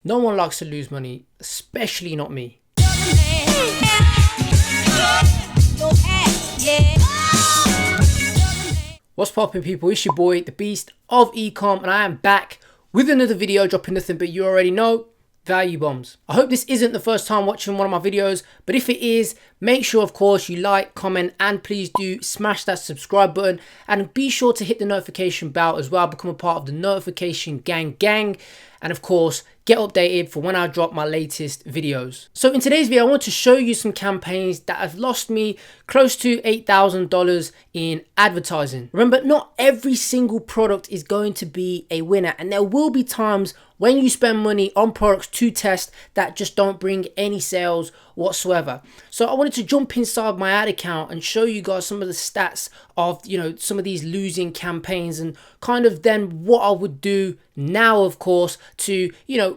No one likes to lose money, especially not me. What's poppin', people? It's your boy, the Beast of Ecom, and I am back with another video, dropping nothing but you already know, value bombs. I hope this isn't the first time watching one of my videos, but if it is, make sure of course you like, comment, and please do smash that subscribe button, and be sure to hit the notification bell as well, become a part of the notification gang, and of course get updated for when I drop my latest videos. So in today's video, I want to show you some campaigns that have lost me close to $8,000 in advertising. Remember, not every single product is going to be a winner, and there will be times when you spend money on products to test that just don't bring any sales whatsoever. So I wanted to jump inside my ad account and show you guys some of the stats of, some of these losing campaigns, and kind of then what I would do now, of course, to,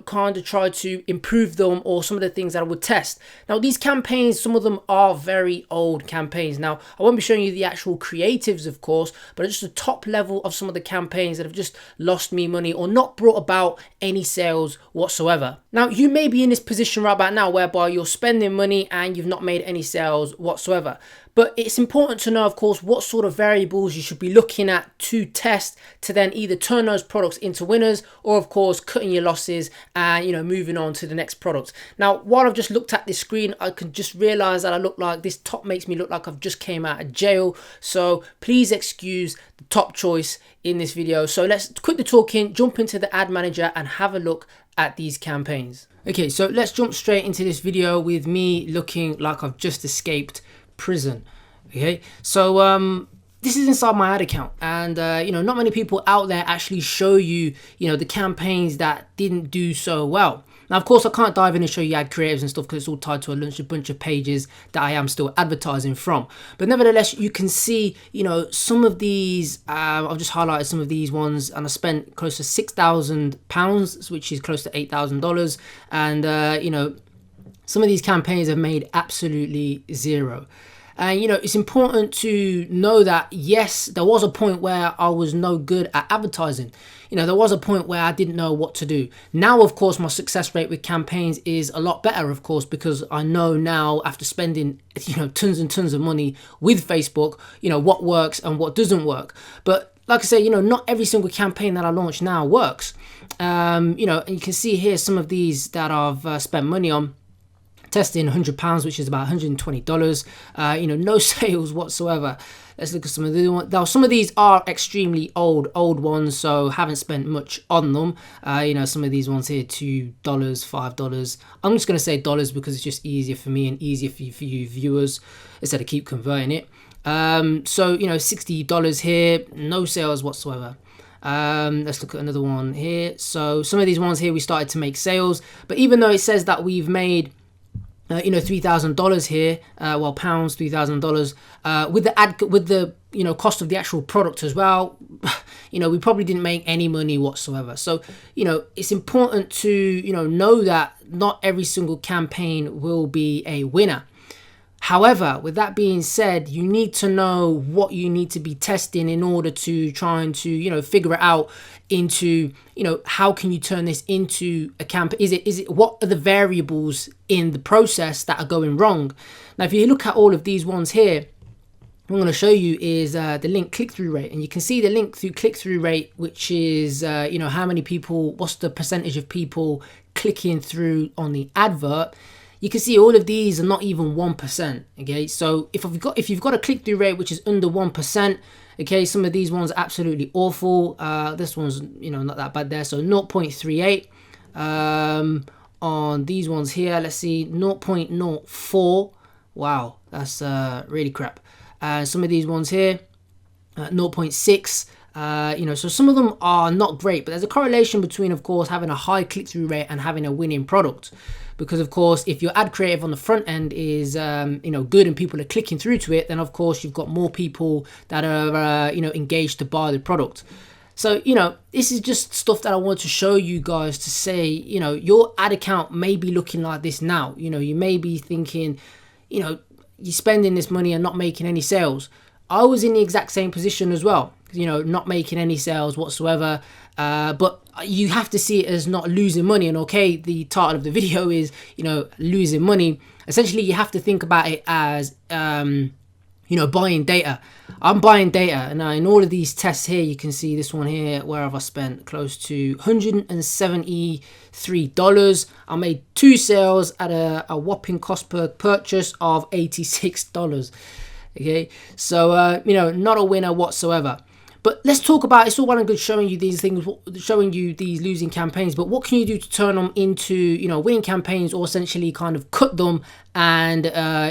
kind of try to improve them, or some of the things that I would test. Now, these campaigns, some of them are very old campaigns. Now, I won't be showing you the actual creatives, of course, but just the top level of some of the campaigns that have just lost me money or not brought about any sales whatsoever. Now, you may be in this position right about now whereby you're spending money and you've not made any sales whatsoever. But it's important to know, of course, what sort of variables you should be looking at to test to then either turn those products into winners, or of course cutting your losses and moving on to the next product. Now, while I've just looked at this screen, I can just realize that I look like this top makes me look like I've just came out of jail. So please excuse the top choice in this video. So let's quit the talking, jump into the ad manager and have a look at these campaigns. Okay, so let's jump straight into this video with me looking like I've just escaped prison. Okay, so this is inside my ad account, and not many people out there actually show you the campaigns that didn't do so well. Now, of course, I can't dive in and show you ad creatives and stuff because it's all tied to a bunch of pages that I am still advertising from. But nevertheless, you can see, some of these, I've just highlighted some of these ones, and I spent close to £6,000, which is close to $8,000. And, some of these campaigns have made absolutely zero. And, it's important to know that, yes, there was a point where I was no good at advertising. There was a point where I didn't know what to do. Now, of course, my success rate with campaigns is a lot better, of course, because I know now, after spending, tons and tons of money with Facebook, what works and what doesn't work. But like I say, not every single campaign that I launch now works. And you can see here some of these that I've spent money on. Testing £100, which is about $120. No sales whatsoever. Let's look at some of the ones. Now, some of these are extremely old ones, so haven't spent much on them. Some of these ones here, $2, $5. I'm just going to say dollars because it's just easier for me and easier for you viewers instead of keep converting it. So $60 here, no sales whatsoever. Let's look at another one here. So some of these ones here we started to make sales, but even though it says that we've made $3,000 here, pounds, $3,000 with the cost of the actual product as well. We probably didn't make any money whatsoever. So it's important to know that not every single campaign will be a winner. However, with that being said, you need to know what you need to be testing in order to try and to figure it out into how can you turn this into a campaign. Is it what are the variables in the process that are going wrong? Now, if you look at all of these ones here, what I'm going to show you is the link click-through rate, and you can see the link through click-through rate, which is how many people, what's the percentage of people clicking through on the advert. You can see all of these are not even 1%. Okay, so if you've got a click-through rate which is under 1%, okay, some of these ones are absolutely awful. This one's not that bad there. So 0.38. On these ones here, let's see, 0.04. Wow, that's really crap. Some of these ones here, 0.6. So some of them are not great, but there's a correlation between, of course, having a high click-through rate and having a winning product. Because, of course, if your ad creative on the front end is, good and people are clicking through to it, then, of course, you've got more people that are, engaged to buy the product. So, this is just stuff that I want to show you guys to say, your ad account may be looking like this now. You may be thinking, you're spending this money and not making any sales. I was in the exact same position as well. you know, not making any sales whatsoever. But you have to see it as not losing money. And okay, the title of the video is, you know, losing money. Essentially, you have to think about it as, you know, buying data. I'm buying data, and now in all of these tests here, you can see this one here, where have I spent close to $173. I made 2 sales at a whopping cost per purchase of $86. Okay, so you know, not a winner whatsoever. But let's talk about, it's all well and good showing you these things, showing you these losing campaigns, but what can you do to turn them into, you know, winning campaigns, or essentially kind of cut them and,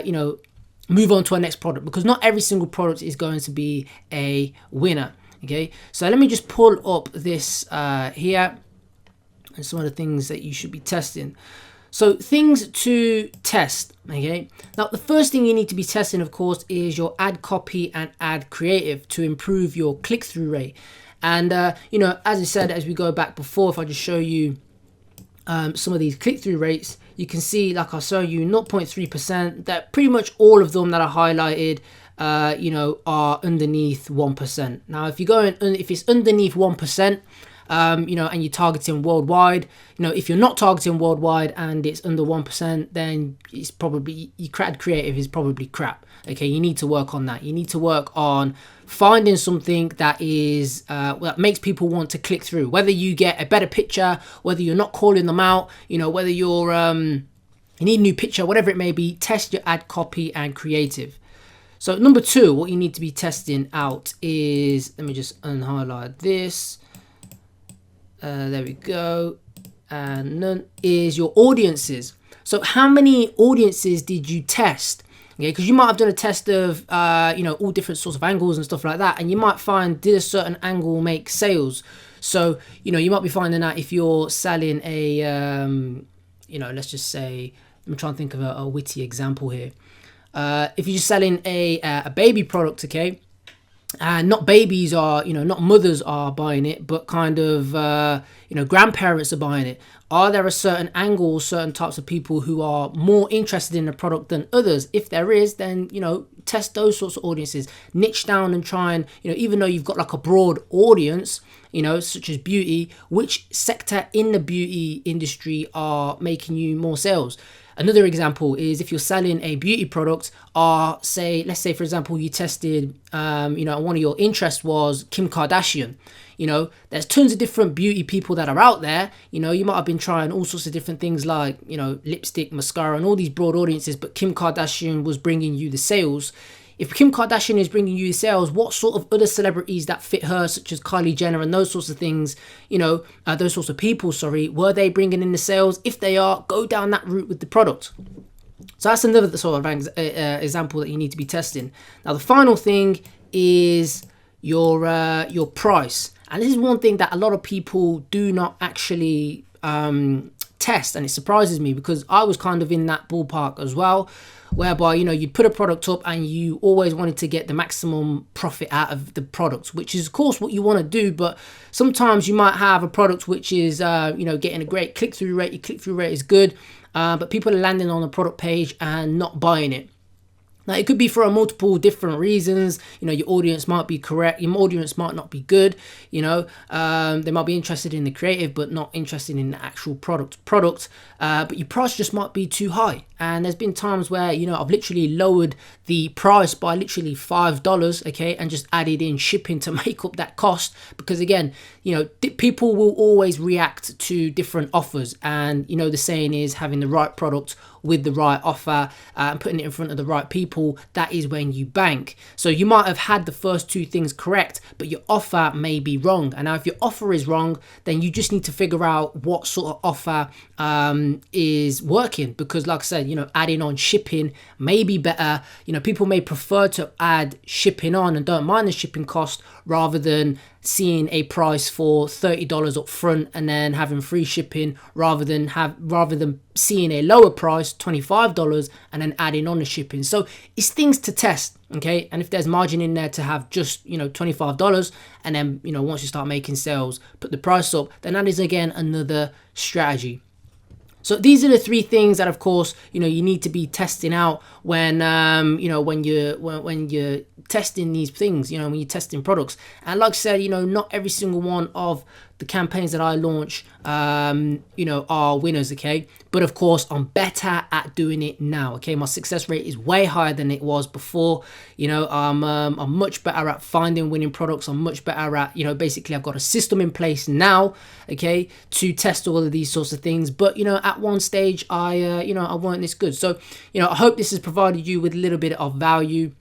you know, move on to our next product? Because not every single product is going to be a winner. Okay, so let me just pull up this here, and some of the things that you should be testing. So things to test, okay? Now, the first thing you need to be testing, of course, is your ad copy and ad creative to improve your click-through rate. And, you know, as I said, as we go back before, if I just show you some of these click-through rates, you can see, like I showed you, 0.3%, that pretty much all of them that I highlighted, you know, are underneath 1%. Now, if you go in, if it's underneath 1%, you know, and you're targeting worldwide, you know, if you're not targeting worldwide and it's under 1%, then it's probably, your ad creative is probably crap. Okay, you need to work on that. You need to work on finding something that is that makes people want to click through, whether you get a better picture, whether you're not calling them out, you know, whether you're you need a new picture, whatever it may be. Test your ad copy and creative. So number 2, what you need to be testing out is, let me just unhighlight this. There we go. And none is your audiences. So how many audiences did you test? Okay, because you might have done a test of, you know, all different sorts of angles and stuff like that, and you might find, did a certain angle make sales? So, you know, you might be finding that if you're selling a, you know, let's just say, I'm trying to think of a witty example here. If you're just selling a baby product, okay, and not babies are, you know, not mothers are buying it, but kind of, you know, grandparents are buying it. Are there a certain angle, certain types of people who are more interested in the product than others? If there is, then, you know, test those sorts of audiences, niche down and try and, you know, even though you've got like a broad audience, you know, such as beauty, which sector in the beauty industry are making you more sales? Another example is if you're selling a beauty product, let's say, for example, you tested, you know, one of your interests was Kim Kardashian. You know, there's tons of different beauty people that are out there. You know, you might have been trying all sorts of different things like, you know, lipstick, mascara, and all these broad audiences, but Kim Kardashian was bringing you the sales. If Kim Kardashian is bringing you the sales, what sort of other celebrities that fit her, such as Kylie Jenner and those sorts of things, you know, those sorts of people, sorry, were they bringing in the sales? If they are, go down that route with the product. So that's another sort of example that you need to be testing. Now, the final thing is your price. And this is one thing that a lot of people do not actually test, and it surprises me because I was kind of in that ballpark as well, whereby, you know, you'd put a product up and you always wanted to get the maximum profit out of the product, which is of course what you want to do, but sometimes you might have a product which is, you know, getting a great click-through rate, your click-through rate is good, but people are landing on the product page and not buying it. Now, it could be for multiple different reasons. You know, your audience might be correct, your audience might not be good, you know, they might be interested in the creative but not interested in the actual product, but your price just might be too high. And there's been times where, you know, I've literally lowered the price by literally $5, okay, and just added in shipping to make up that cost, because again, you know, people will always react to different offers, and, you know, the saying is having the right product with the right offer and putting it in front of the right people, that is when you bank. So you might have had the first 2 things correct, but your offer may be wrong. And now if your offer is wrong, then you just need to figure out what sort of offer is working, because like I said, you know, adding on shipping may be better. You know, people may prefer to add shipping on and don't mind the shipping cost, rather than seeing a price for $30 up front and then having free shipping, rather than seeing a lower price, $25, and then adding on the shipping. So it's things to test, okay? And if there's margin in there to have just, you know, $25, and then, you know, once you start making sales, put the price up, then that is again another strategy. So these are the three things that, of course, you need to be testing out when when you're testing these things, when you're testing products. And like I said, not every single one of the campaigns that I launch are winners, okay? But of course, I'm better at doing it now, okay? My success rate is way higher than it was before. I'm much better at finding winning products. I'm much better at, basically I've got a system in place now, okay, to test all of these sorts of things. But, at one stage, I weren't this good. So, I hope this has provided you with a little bit of value.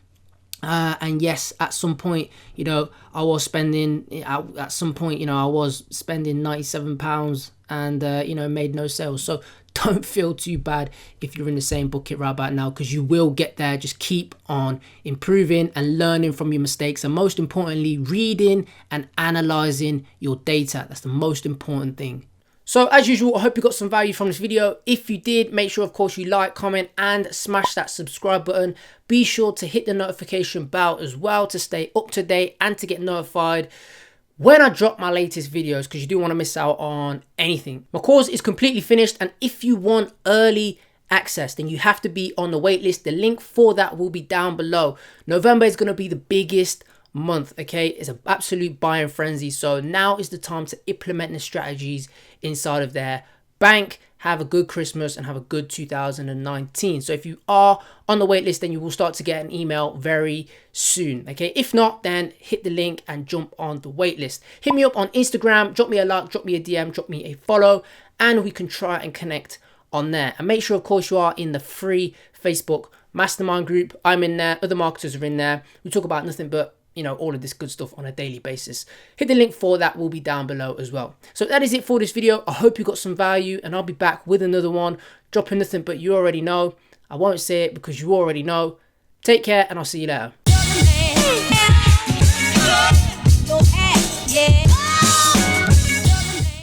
And yes, at some point, I was spending £97 and, made no sales. So don't feel too bad if you're in the same bucket right about now, because you will get there. Just keep on improving and learning from your mistakes. And most importantly, reading and analyzing your data. That's the most important thing. So as usual, I hope you got some value from this video. If you did, make sure, of course, you like, comment, and smash that subscribe button. Be sure to hit the notification bell as well to stay up to date and to get notified when I drop my latest videos, because you don't want to miss out on anything. My course is completely finished, and if you want early access, then you have to be on the wait list. The link for that will be down below. November is going to be the biggest month, okay? It's an absolute buying frenzy. So now is the time to implement the strategies inside of their bank. Have a good Christmas and have a good 2019. So if you are on the wait list, then you will start to get an email very soon, okay? If not, then hit the link and jump on the wait list. Hit me up on Instagram, drop me a like, drop me a DM, drop me a follow, and we can try and connect on there. And make sure, of course, you are in the free Facebook mastermind group. I'm in there, other marketers are in there. We talk about nothing but all of this good stuff on a daily basis. Hit the link for that, will be down below as well. So that is it for this video. I hope you got some value, and I'll be back with another one, dropping nothing but you already know. I won't say it because you already know. Take care, and I'll see you later.